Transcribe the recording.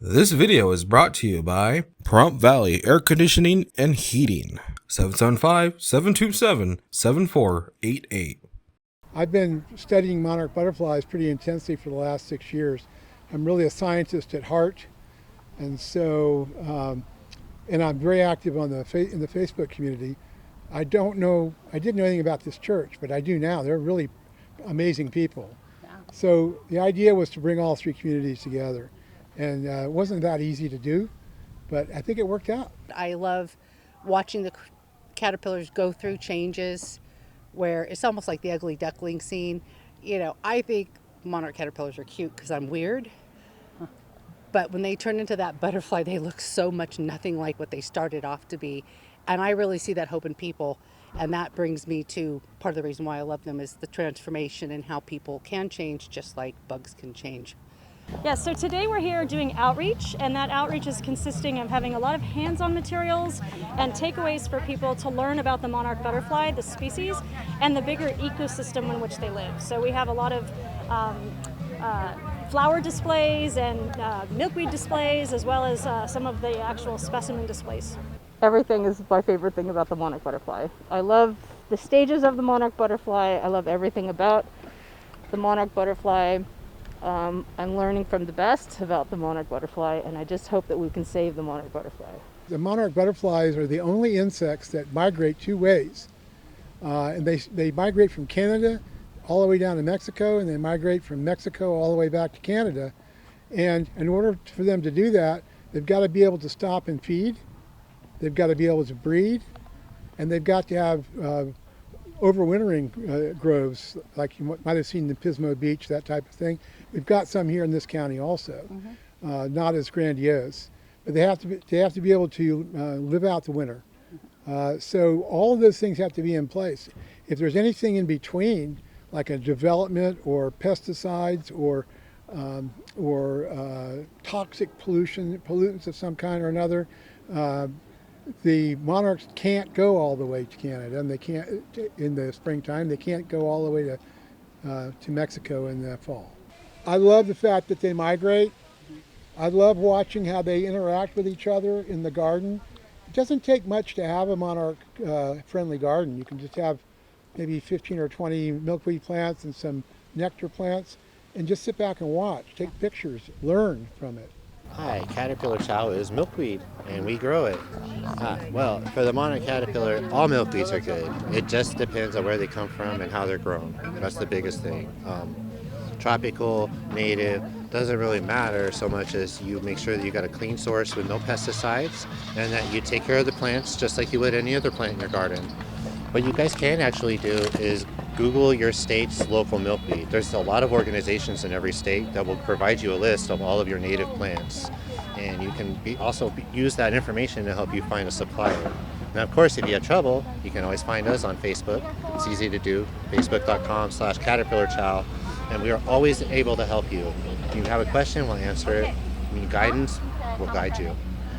This video is brought to you by Prompt Valley Air Conditioning and Heating, 775-727-7488. I've been studying monarch butterflies pretty intensely for the last 6 years. I'm really a scientist at heart, and so and I'm very active on the in the Facebook community. I didn't know anything about this church, but I do now. They're really amazing people. Yeah. So the idea was to bring all three communities together, and it wasn't that easy to do, but I think it worked out. I love watching the caterpillars go through changes where it's almost like the ugly duckling scene. You know, I think monarch caterpillars are cute because I'm weird. But when they turn into that butterfly, they look so much nothing like what they started off to be. And I really see that hope in people. And that brings me to part of the reason why I love them is the transformation and how people can change just like bugs can change. Yeah, so today we're here doing outreach, and that outreach is consisting of having a lot of hands-on materials and takeaways for people to learn about the monarch butterfly, the species, and the bigger ecosystem in which they live. So we have a lot of flower displays and milkweed displays, as well as some of the actual specimen displays. Everything is my favorite thing about the monarch butterfly. I love the stages of the monarch butterfly. I love everything about the monarch butterfly. I'm learning from the best about the monarch butterfly, and I just hope that we can save the monarch butterfly. The monarch butterflies are the only insects that migrate two ways. And they migrate from Canada all the way down to Mexico, and they migrate from Mexico all the way back to Canada. And in order for them to do that, they've got to be able to stop and feed, they've got to be able to breed, and they've got to have overwintering groves, like you might have seen in Pismo Beach, that type of thing. We've got some here in this county also, not as grandiose, but they have to be able to live out the winter. So all of those things have to be in place. If there's anything in between, like a development or pesticides or toxic pollutants of some kind or another, the monarchs can't go all the way to Canada, and they can't in the springtime. They can't go all the way to Mexico in the fall. I love the fact that they migrate. I love watching how they interact with each other in the garden. It doesn't take much to have a monarch-friendly garden. You can just have maybe 15 or 20 milkweed plants and some nectar plants, and just sit back and watch, take pictures, learn from it. Hi, caterpillar chow is milkweed, and we grow it. Well, for the monarch caterpillar, all milkweeds are good. It just depends on where they come from and how they're grown. That's the biggest thing. Tropical, native, doesn't really matter so much as you make sure that you got a clean source with no pesticides, and that you take care of the plants just like you would any other plant in your garden. What you guys can actually do is Google your state's local milkweed. There's a lot of organizations in every state that will provide you a list of all of your native plants. And you can use that information to help you find a supplier. Now, of course, if you have trouble, you can always find us on Facebook. It's easy to do, facebook.com/caterpillarchow. And we are always able to help you. If you have a question, we'll answer it. If you need guidance, we'll guide you.